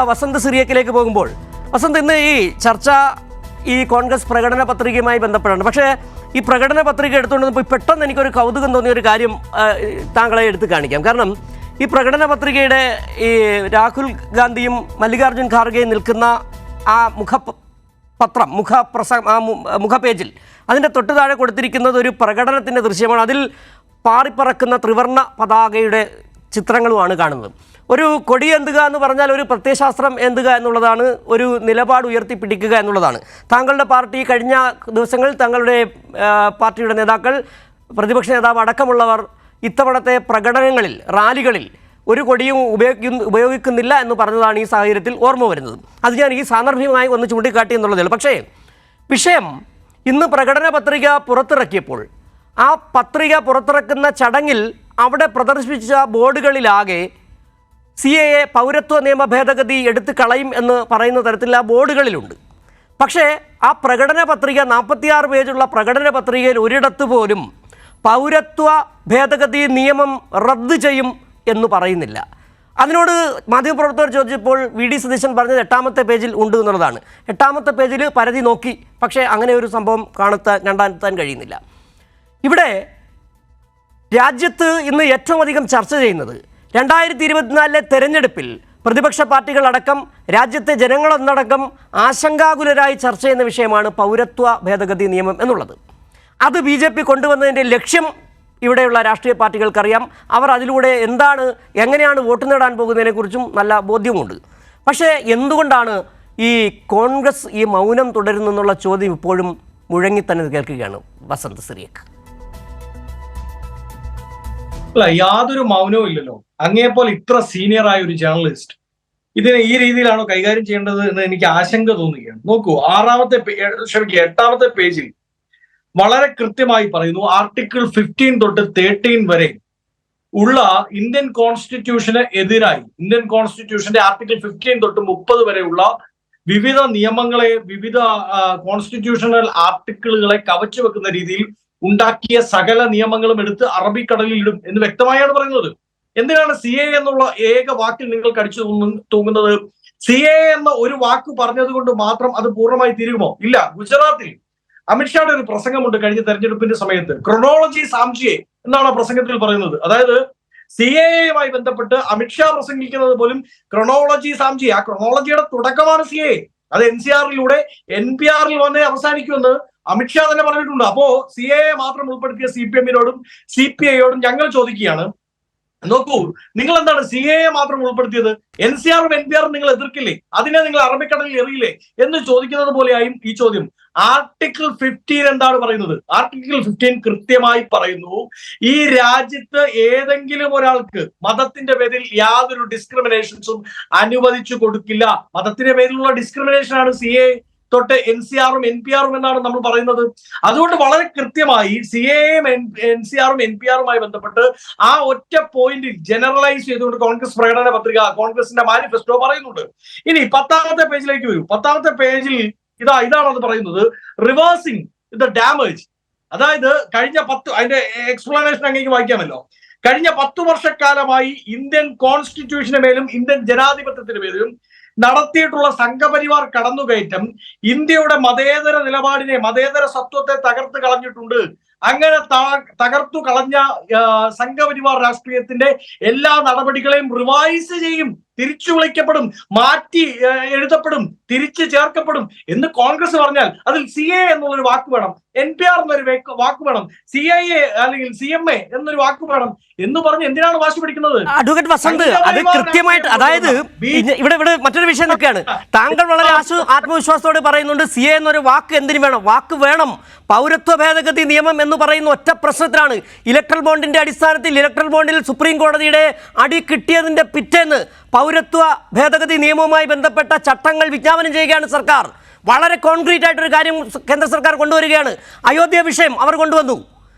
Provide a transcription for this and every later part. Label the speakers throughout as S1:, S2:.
S1: വസന്ത് സിറിയക്കിലേക്ക് പോകുമ്പോൾ, വസന്ത്, ഇന്ന് ഈ ചർച്ച ഈ കോൺഗ്രസ് പ്രകടന പത്രികയുമായി ബന്ധപ്പെട്ടാണ്. പക്ഷേ ഈ പ്രകടന പത്രിക എടുത്തുകൊണ്ടിരുന്നപ്പോൾ പെട്ടെന്ന് എനിക്കൊരു കൗതുകം തോന്നിയൊരു കാര്യം താങ്കളെ എടുത്ത് കാണിക്കാം. കാരണം ഈ പ്രകടന പത്രികയുടെ ഈ രാഹുൽ ഗാന്ധിയും മല്ലികാർജ്ജുൻ ഖാർഗെയും നിൽക്കുന്ന ആ മുഖപേജിൽ അതിൻ്റെ തൊട്ട് താഴെ കൊടുത്തിരിക്കുന്നത് ഒരു പ്രകടനത്തിൻ്റെ ദൃശ്യമാണ്. അതിൽ പാറിപ്പറക്കുന്ന ത്രിവർണ്ണ പതാകയുടെ ചിത്രങ്ങളുമാണ് കാണുന്നത്. ഒരു കൊടി എന്തുക എന്ന് പറഞ്ഞാൽ ഒരു പ്രത്യയശാസ്ത്രം എന്തുക എന്നുള്ളതാണ്, ഒരു നിലപാട് ഉയർത്തിപ്പിടിക്കുക എന്നുള്ളതാണ്. താങ്കളുടെ പാർട്ടി കഴിഞ്ഞ ദിവസങ്ങളിൽ തങ്ങളുടെ പാർട്ടിയുടെ നേതാക്കൾ, പ്രതിപക്ഷ നേതാവ് അടക്കമുള്ളവർ ഇത്തവണത്തെ പ്രകടനങ്ങളിൽ, റാലികളിൽ ഒരു കൊടിയും ഉപയോഗിക്കുന്നില്ല എന്ന് പറഞ്ഞതാണ് ഈ സാഹചര്യത്തിൽ ഓർമ്മ വരുന്നത്. അത് ഞാൻ ഈ സാന്ദർഭികമായി ഒന്ന് ചൂണ്ടിക്കാട്ടി എന്നുള്ളതേ ഉള്ളൂ. പക്ഷേ വിഷയം, ഇന്ന് പ്രകടന പത്രിക പുറത്തിറക്കിയപ്പോൾ ആ പത്രിക പുറത്തിറക്കുന്ന ചടങ്ങിൽ അവിടെ പ്രദർശിപ്പിച്ച ബോർഡുകളിലാകെ CAA പൗരത്വ നിയമ ഭേദഗതി എടുത്തു കളയും എന്ന് പറയുന്ന തരത്തിൽ ആ ബോർഡുകളിലുണ്ട്. പക്ഷേ ആ പ്രകടന പത്രിക, 46 പേജുള്ള പ്രകടന പത്രികയിൽ ഒരിടത്ത് പോലും പൗരത്വ ഭേദഗതി നിയമം റദ്ദ് ചെയ്യും എന്ന് പറയുന്നില്ല. അതിനോട് മാധ്യമപ്രവർത്തകർ ചോദിച്ചപ്പോൾ VD സതീശൻ പറഞ്ഞത് 8ാമത്തെ പേജിൽ ഉണ്ട് എന്നുള്ളതാണ്. 8ാമത്തെ പേജിൽ പരതി നോക്കി, പക്ഷേ അങ്ങനെ ഒരു സംഭവം കണ്ടെത്താൻ കഴിയുന്നില്ല. ഇവിടെ രാജ്യത്ത് ഇന്ന് ഏറ്റവും അധികം ചർച്ച ചെയ്യുന്നത് 2024 തെരഞ്ഞെടുപ്പിൽ പ്രതിപക്ഷ പാർട്ടികളടക്കം രാജ്യത്തെ ജനങ്ങളൊന്നടക്കം ആശങ്കാകുലരായി ചർച്ച ചെയ്യുന്ന വിഷയമാണ് പൗരത്വ ഭേദഗതി നിയമം എന്നുള്ളത്. അത് BJP കൊണ്ടുവന്നതിൻ്റെ ലക്ഷ്യം ഇവിടെയുള്ള രാഷ്ട്രീയ പാർട്ടികൾക്കറിയാം. അവർ അതിലൂടെ എങ്ങനെയാണ് വോട്ട് നേടാൻ പോകുന്നതിനെക്കുറിച്ചും നല്ല ബോധ്യമുണ്ട്. പക്ഷേ എന്തുകൊണ്ടാണ് ഈ കോൺഗ്രസ് ഈ മൗനം തുടരുന്നെന്നുള്ള ചോദ്യം ഇപ്പോഴും മുഴങ്ങിത്തന്നെ കേൾക്കുകയാണ്. വസന്ത് സിറിയക്ക്
S2: അല്ല, യാതൊരു മൗനവും ഇല്ലല്ലോ. അങ്ങേപോലെ ഇത്ര സീനിയർ ആയ ഒരു ജേർണലിസ്റ്റ് ഇതിനെ ഈ രീതിയിലാണോ കൈകാര്യം ചെയ്യേണ്ടത് എന്ന് എനിക്ക് ആശങ്ക തോന്നുകയാണ്. നോക്കൂ, 8ാമത്തെ പേജിൽ വളരെ കൃത്യമായി പറയുന്നു, ആർട്ടിക്കിൾ 15 തൊട്ട് 13 വരെ ഉള്ള ഇന്ത്യൻ കോൺസ്റ്റിറ്റ്യൂഷന് എതിരായി, ഇന്ത്യൻ കോൺസ്റ്റിറ്റ്യൂഷന്റെ ആർട്ടിക്കിൾ 15 തൊട്ട് 30 വരെയുള്ള വിവിധ നിയമങ്ങളെ, വിവിധ കോൺസ്റ്റിറ്റ്യൂഷണൽ ആർട്ടിക്കിളുകളെ കവച്ചു വെക്കുന്ന രീതിയിൽ ഉണ്ടാക്കിയ സകല നിയമങ്ങളും എടുത്ത് അറബിക്കടലിൽ ഇടും എന്ന് വ്യക്തമായാണ് പറയുന്നത്. എന്തിനാണ് CAA എന്നുള്ള ഏക വാക്കിൽ നിങ്ങൾ കടിച്ചു തൂങ്ങുന്നത്? CAA എന്ന ഒരു വാക്ക് പറഞ്ഞത് കൊണ്ട് മാത്രം അത് പൂർണ്ണമായി തീരുമോ? ഇല്ല. ഗുജറാത്തിൽ അമിത്ഷായുടെ ഒരു പ്രസംഗമുണ്ട് കഴിഞ്ഞ തെരഞ്ഞെടുപ്പിന്റെ സമയത്ത്. ക്രൊണോളജി സാംജിയെ എന്നാണ് ആ പ്രസംഗത്തിൽ പറയുന്നത്. അതായത് CAA-യുമായി ബന്ധപ്പെട്ട് അമിത്ഷാ പ്രസംഗിക്കുന്നത് പോലും ക്രൊണോളജി സാംജി, ആ ക്രൊണോളജിയുടെ തുടക്കമാണ് CAA. അത് NCR-ിലൂടെ NPR-ൽ വന്നേ അവസാനിക്കുമെന്ന് അമിത്ഷാ തന്നെ പറഞ്ഞിട്ടുണ്ട്. അപ്പോ CAA മാത്രം ഉൾപ്പെടുത്തിയ CPM-നോടും CPI-യോടും ഞങ്ങൾ ചോദിക്കുകയാണ്, നോക്കൂ, നിങ്ങൾ എന്താണ് CAA മാത്രം ഉൾപ്പെടുത്തിയത്? NCR-ഉം NPR-ഉം നിങ്ങൾ എതിർക്കില്ലേ? അതിനെ നിങ്ങൾ അറബിക്കടലിൽ എറിയില്ലേ എന്ന് ചോദിക്കുന്നത് പോലെയായും ഈ ചോദ്യം. ആർട്ടിക്കിൾ 15 എന്താണ് പറയുന്നത്? ആർട്ടിക്കിൾ 15 കൃത്യമായി പറയുന്നു, ഈ രാജ്യത്ത് ഏതെങ്കിലും ഒരാൾക്ക് മതത്തിന്റെ പേരിൽ യാതൊരു ഡിസ്ക്രിമിനേഷൻസും അനുവദിച്ചു കൊടുക്കില്ല. മതത്തിന്റെ പേരിലുള്ള ഡിസ്ക്രിമിനേഷൻ ആണ് CAA തൊട്ട് NCR-ഉം NPR-ഉം എന്നാണ് നമ്മൾ പറയുന്നത്. അതുകൊണ്ട് വളരെ കൃത്യമായി CAA-യും NCR-ഉം NPR-ഉമായി ബന്ധപ്പെട്ട് ആ ഒറ്റ പോയിന്റിൽ ജനറലൈസ് ചെയ്തുകൊണ്ട് കോൺഗ്രസ് പ്രകടന പത്രിക, കോൺഗ്രസിന്റെ മാനിഫെസ്റ്റോ പറയുന്നുണ്ട്. ഇനി 10ാമത്തെ പേജിലേക്ക് വരൂ. 10ാമത്തെ പേജിൽ ഇതാണ് അത് പറയുന്നത്, റിവേഴ്സിംഗ് ദ ഡാമേജ്. അതായത് കഴിഞ്ഞ അതിന്റെ എക്സ്പ്ലനേഷൻ അങ്ങേക്ക് വായിക്കാമല്ലോ. കഴിഞ്ഞ 10 വർഷക്കാലമായി ഇന്ത്യൻ കോൺസ്റ്റിറ്റ്യൂഷന് മേലും ഇന്ത്യൻ ജനാധിപത്യത്തിന് മേലും നടത്തിയിട്ടുള്ള സംഘപരിവാർ കടന്നുകയറ്റം ഇന്ത്യയുടെ മതേതര നിലപാടിനെ, മതേതര സത്വത്തെ തകർത്ത് കളഞ്ഞിട്ടുണ്ട്. അങ്ങനെ തകർത്തു കളഞ്ഞ സംഘപരിവാർ രാഷ്ട്രീയത്തിന്റെ എല്ലാ നടപടികളെയും റിവൈസ് ചെയ്യും, തിരിച്ചു വിളിക്കപ്പെടും, മാറ്റി എഴുതപ്പെടും, തിരിച്ചു ചേർക്കപ്പെടും എന്ന് കോൺഗ്രസ് പറഞ്ഞാൽ അതിൽ CAA എന്നുള്ളൊരു വാക്ക് വേണം, NPR എന്നൊരു വാക്ക് വേണം, CIA അല്ലെങ്കിൽ CMA എന്നൊരു വാക്ക് വേണം എന്ന് പറഞ്ഞ് എന്തിനാണ് വാശി പിടിക്കുന്നത്?
S1: അഡ്വക്കേറ്റ് വസന്ത്, അത് കൃത്യമായിട്ട്, അതായത് ഇവിടെ മറ്റൊരു വിഷയം നിൽക്കുകയാണ്. താങ്കൾ വളരെ ആത്മവിശ്വാസത്തോടെ പറയുന്നുണ്ട് CAA എന്നൊരു വാക്ക് എന്തിനു വേണം? വാക്ക് വേണം. പൗരത്വ ഭേദഗതി നിയമം എന്ന് പറയുന്ന ഒറ്റ പ്രശ്നത്തിലാണ് ഇലക്ട്രൽ ബോണ്ടിന്റെ അടിസ്ഥാനത്തിൽ, ഇലക്ട്രൽ ബോണ്ടിൽ സുപ്രീം കോടതിയുടെ അടി കിട്ടിയതിന്റെ പിറ്റേന്ന് പൗരത്വ ഭേദഗതി നിയമവുമായി ബന്ധപ്പെട്ട ചട്ടങ്ങൾ വിജ്ഞാപനം ചെയ്യുകയാണ് സർക്കാർ. വളരെ കോൺക്രീറ്റ് ആയിട്ടൊരു കാര്യം കേന്ദ്ര സർക്കാർ കൊണ്ടുവരികയാണ്. അയോധ്യ വിഷയം അവർ കൊണ്ടുവന്നു.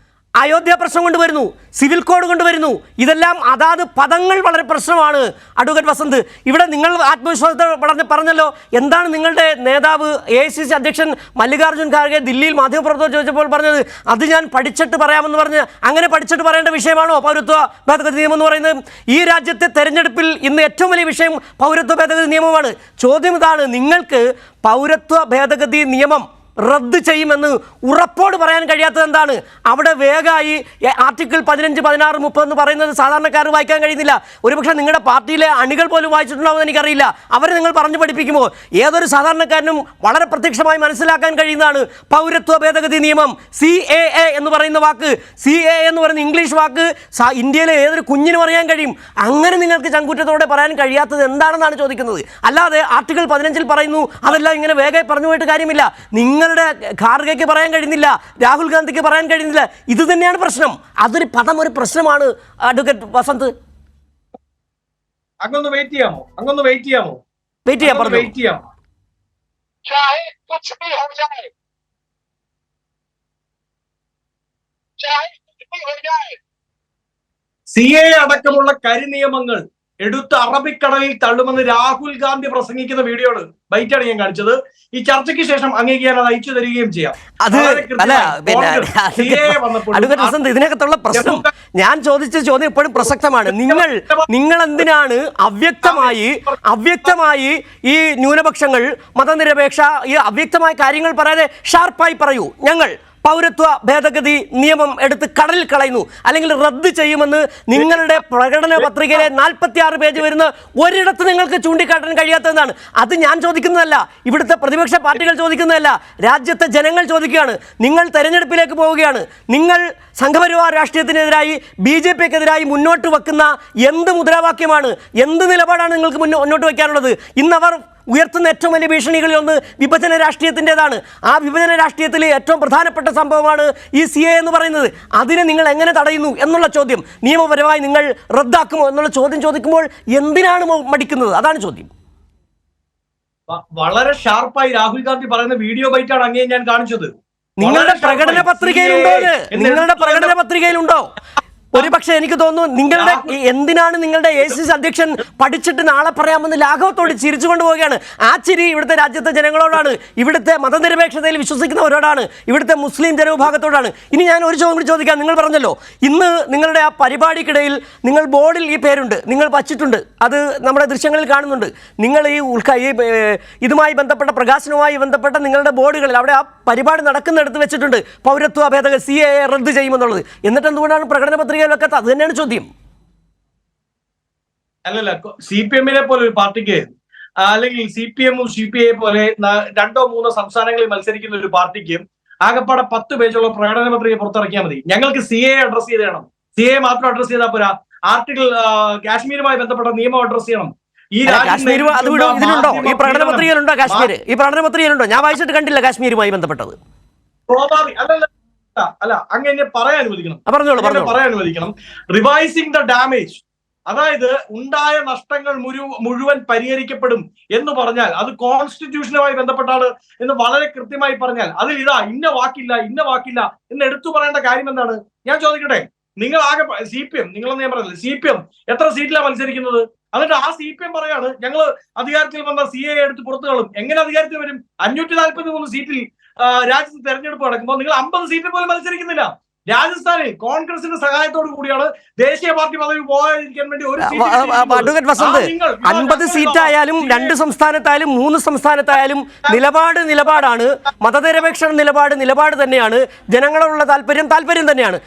S1: അയോധ്യ പ്രശ്നം കൊണ്ടുവരുന്നു, സിവിൽ കോഡ് കൊണ്ടുവരുന്നു. ഇതെല്ലാം അതാത് പദങ്ങൾ വളരെ പ്രശ്നമാണ്. അഡ്വക്കേറ്റ് വസന്ത്, ഇവിടെ നിങ്ങൾ ആത്മവിശ്വാസത്തെ പറഞ്ഞല്ലോ. എന്താണ് നിങ്ങളുടെ നേതാവ് AICC അധ്യക്ഷൻ മല്ലികാർജ്ജുൻ ഖാർഗെ ദില്ലിയിൽ മാധ്യമപ്രവർത്തകർ ചോദിച്ചപ്പോൾ പറഞ്ഞത്? അത് ഞാൻ പഠിച്ചിട്ട് പറയാമെന്ന് പറഞ്ഞ്, അങ്ങനെ പഠിച്ചിട്ട് പറയേണ്ട വിഷയമാണോ പൗരത്വ ഭേദഗതി നിയമം എന്ന് പറയുന്നത്? ഈ രാജ്യത്തെ തെരഞ്ഞെടുപ്പിൽ ഇന്ന് ഏറ്റവും വലിയ വിഷയം പൗരത്വ ഭേദഗതി നിയമമാണ്. ചോദ്യം ഇതാണ്, നിങ്ങൾക്ക് പൗരത്വ ഭേദഗതി നിയമം റദ്ദ് ചെയ്യുമെന്ന് ഉറപ്പോട് പറയാൻ കഴിയാത്തത് എന്താണ്? അവിടെ വേഗമായി ആർട്ടിക്കിൾ 15, 16, 30 എന്ന് പറയുന്നത് സാധാരണക്കാർ വായിക്കാൻ കഴിയുന്നില്ല. ഒരുപക്ഷെ നിങ്ങളുടെ പാർട്ടിയിലെ അണികൾ പോലും വായിച്ചിട്ടുണ്ടാവുമെന്ന് എനിക്കറിയില്ല. അവരെ നിങ്ങൾ പറഞ്ഞു പഠിപ്പിക്കുമോ? ഏതൊരു സാധാരണക്കാരനും വളരെ പ്രത്യക്ഷമായി മനസ്സിലാക്കാൻ കഴിയുന്നതാണ് പൗരത്വ ഭേദഗതി നിയമം. CAA എന്ന് പറയുന്ന വാക്ക്, CAA എന്ന് പറയുന്ന ഇംഗ്ലീഷ് വാക്ക് ഇന്ത്യയിലെ ഏതൊരു കുഞ്ഞിനും അറിയാൻ കഴിയും. അങ്ങനെ നിങ്ങൾക്ക് ചങ്കൂറ്റത്തോടെ പറയാൻ കഴിയാത്തത് എന്താണെന്നാണ് ചോദിക്കുന്നത്. അല്ലാതെ ആർട്ടിക്കിൾ 15 പറയുന്നു അതെല്ലാം ഇങ്ങനെ വേഗം പറഞ്ഞു പോയിട്ട് കാര്യമില്ല. നിങ്ങളുടെ ഖാർഗയ്ക്ക് പറയാൻ കഴിയുന്നില്ല, രാഹുൽ ഗാന്ധിക്ക് പറയാൻ കഴിയുന്നില്ല. ഇത് തന്നെയാണ് പ്രശ്നം. അതൊരു പദം ഒരു പ്രശ്നമാണ്. അഡ്വക്കേറ്റ് വസന്ത്,
S2: അങ്ങൊന്ന് വെയിറ്റ് ചെയ്യാമോ?
S1: വെയിറ്റ് ചെയ്യാം, പറഞ്ഞു.
S2: വെയിറ്റ് ചെയ്യാമോ?
S3: चाहे कुछ भी हो जाए, चाहे कुछ भी हो जाए,
S2: CAA അടക്കമുള്ള കരിനിയമങ്ങൾ എടുത്ത് അറബിക്കടലിൽ തള്ളുമെന്ന് രാഹുൽ ഗാന്ധി പ്രസംഗിക്കുന്ന വീഡിയോയാണ്, ബൈറ്റാണ് ഞാൻ കാണിച്ചത്. ഈ ചർച്ചയ്ക്ക് ശേഷം അങ്ങേക്ക് ഞാൻ അത് അയച്ചു തരികയും ചെയ്യാം.
S1: ഇതിനകത്തുള്ള പ്രശ്നം, ഞാൻ ചോദിച്ച ചോദ്യം ഇപ്പോഴും പ്രസക്തമാണ്. നിങ്ങൾ എന്തിനാണ് അവ്യക്തമായി ഈ ന്യൂനപക്ഷങ്ങൾ, മതനിരപേക്ഷ, ഈ അവ്യക്തമായ കാര്യങ്ങൾ പറയാതെ ഷാർപ്പായി പറയൂ, ഞങ്ങൾ പൗരത്വ ഭേദഗതി നിയമം എടുത്ത് കടലിൽ കളയുന്നു അല്ലെങ്കിൽ റദ്ദ് ചെയ്യുമെന്ന് നിങ്ങളുടെ പ്രകടന പത്രികയിലെ 46 പേജ് വരുന്ന ഒരിടത്ത് നിങ്ങൾക്ക് ചൂണ്ടിക്കാട്ടാൻ കഴിയാത്തതാണ്. അത് ഞാൻ ചോദിക്കുന്നതല്ല, ഇവിടുത്തെ പ്രതിപക്ഷ പാർട്ടികൾ ചോദിക്കുന്നതല്ല, രാജ്യത്തെ ജനങ്ങൾ ചോദിക്കുകയാണ്. നിങ്ങൾ തെരഞ്ഞെടുപ്പിലേക്ക് പോവുകയാണ്. നിങ്ങൾ സംഘപരിവാർ രാഷ്ട്രീയത്തിനെതിരായി, BJPക്കെതിരായി മുന്നോട്ട് വെക്കുന്ന എന്ത് മുദ്രാവാക്യമാണ്, എന്ത് നിലപാടാണ് നിങ്ങൾക്ക് മുന്നോട്ട് വയ്ക്കാനുള്ളത്? ഇന്നവർ ഉയർത്തുന്ന ഏറ്റവും വലിയ ഭീഷണികളിൽ ഒന്ന് വിഭജന രാഷ്ട്രീയത്തിൻ്റെതാണ്. ആ വിഭജന രാഷ്ട്രീയത്തിൽ ഏറ്റവും പ്രധാനപ്പെട്ട സംഭവമാണ് ഈ CAA എന്ന് പറയുന്നത്. അതിനെ നിങ്ങൾ എങ്ങനെ തടയുന്നു എന്നുള്ള ചോദ്യം, നിയമപരമായി നിങ്ങൾ റദ്ദാക്കുമോ എന്നുള്ള ചോദ്യം ചോദിക്കുമ്പോൾ എന്തിനാണ് മടിക്കുന്നത്? അതാണ് ചോദ്യം.
S2: വളരെ ഷാർപ്പായി രാഹുൽ ഗാന്ധി പറയുന്ന വീഡിയോ ബൈറ്റാണ് അങ്ങേ ഞാൻ കാണിച്ചത്.
S1: നിങ്ങളുടെ പ്രകടന പത്രികയിലുണ്ടോ? നിങ്ങളുടെ പ്രകടന പത്രികയിലുണ്ടോ? ഒരുപക്ഷെ എനിക്ക് തോന്നുന്നു എന്തിനാണ് നിങ്ങളുടെ AICC അധ്യക്ഷൻ പഠിച്ചിട്ട് നാളെ പറയാമെന്ന് ലാഘവത്തോട് ചിരിച്ചുകൊണ്ട് പോവുകയാണ്. ആ ചിരി ഇവിടുത്തെ രാജ്യത്തെ ജനങ്ങളോടാണ്, ഇവിടുത്തെ മതനിരപേക്ഷതയിൽ വിശ്വസിക്കുന്നവരോടാണ്, ഇവിടുത്തെ മുസ്ലിം ജനവിഭാഗത്തോടാണ്. ഇനി ഞാൻ ഒരു ചോദ്യം കൂടി ചോദിക്കാം. നിങ്ങൾ പറഞ്ഞല്ലോ ഇന്ന് നിങ്ങളുടെ ആ പരിപാടിക്കിടയിൽ നിങ്ങൾ ബോർഡിൽ ഈ പേരുണ്ട്, നിങ്ങൾ വച്ചിട്ടുണ്ട്, അത് നമ്മുടെ ദൃശ്യങ്ങളിൽ കാണുന്നുണ്ട്. നിങ്ങൾ ഈ ഇതുമായി ബന്ധപ്പെട്ട പ്രകാശനവുമായി ബന്ധപ്പെട്ട നിങ്ങളുടെ ബോർഡുകളിൽ അവിടെ ആ പരിപാടി നടക്കുന്നിടത്ത് വെച്ചിട്ടുണ്ട് പൗരത്വ ഭേദഗതി CAA റദ്ദ് ചെയ്യുമെന്നുള്ളത്. എന്നിട്ട് എന്തുകൊണ്ടാണ് പ്രകടന പത്രിക വെക്കാത്ത? അത് തന്നെയാണ് ചോദ്യം.
S2: അല്ലല്ല, CPM-നെ പോലെ ഒരു പാർട്ടിക്ക്, അല്ലെങ്കിൽ CPM-ഉം CPI പോലെ 2 or 3 സംസ്ഥാനങ്ങളിൽ മത്സരിക്കുന്ന ഒരു പാർട്ടിക്ക് ആകെപ്പാടെ 10 പേജുള്ള പ്രകടന പത്രിക പുറത്തിറക്കിയാൽ മതി. ഞങ്ങൾക്ക് CAA അഡ്രസ് ചെയ്ത് തരണം. CAA മാത്രം അഡ്രസ് ചെയ്താൽ പോരാ, ആർട്ടിക്കിൾ കാശ്മീരുമായി ബന്ധപ്പെട്ട നിയമം അഡ്രസ് ചെയ്യണം.
S1: കാശ്മീർ ഇതിലുണ്ടോ? ഈ പ്രകടന പത്രികയിലുണ്ടോ കാശ്മീർ? ഈ പ്രകടന പത്രികയിലുണ്ടോ? ഞാൻ വായിച്ചിട്ട് കണ്ടില്ല കാശ്മീരുമായി ബന്ധപ്പെട്ടത്.
S2: അല്ല, അങ്ങനെ പറയാൻ അനുവദിക്കണം.
S1: പറയാൻ
S2: അനുവദിക്കണം. റിവൈസിംഗ് ദ ഡാമേജ്, അതായത് ഉണ്ടായ നഷ്ടങ്ങൾ മുഴുവൻ പരിഹരിക്കപ്പെടും എന്ന് പറഞ്ഞാൽ അത് കോൺസ്റ്റിറ്റ്യൂഷനുമായി ബന്ധപ്പെട്ടാണ് എന്ന് വളരെ കൃത്യമായി പറഞ്ഞാൽ അതിൽ ഇന്ന വാക്കില്ല എന്ന് എടുത്തു പറയേണ്ട കാര്യം എന്താണ്? ഞാൻ ചോദിക്കട്ടെ, നിങ്ങൾ ആകെ CPM, നിങ്ങളൊന്നും ഞാൻ പറഞ്ഞില്ല, CPM എത്ര സീറ്റിലാണ് മത്സരിക്കുന്നത്? എന്നിട്ട് ആ CPM പറയാണ് ഞങ്ങൾ അധികാരത്തിൽ വന്ന CAA എടുത്ത് പുറത്തു കളയും. എങ്ങനെ അധികാരത്തിൽ വരും? 543 സീറ്റിൽ രാജ്യത്ത് തെരഞ്ഞെടുപ്പ് നടക്കുമ്പോൾ നിങ്ങൾ 50 സീറ്റിൽ പോലും മത്സരിക്കുന്നില്ല. രാജസ്ഥാനിൽ കോൺഗ്രസിന്റെ സഹായത്തോടു കൂടിയാണ് ദേശീയ പാർട്ടി പദവി പോകാതിരിക്കാൻ വേണ്ടി ഒരു
S1: 50 സീറ്റായാലും 2 സംസ്ഥാനത്തായാലും 3 സംസ്ഥാനത്തായാലും നിലപാടാണ്. മതനിരപേക്ഷ നിലപാട് തന്നെയാണ്. ജനങ്ങളോടുള്ള താല്പര്യം തന്നെയാണ്.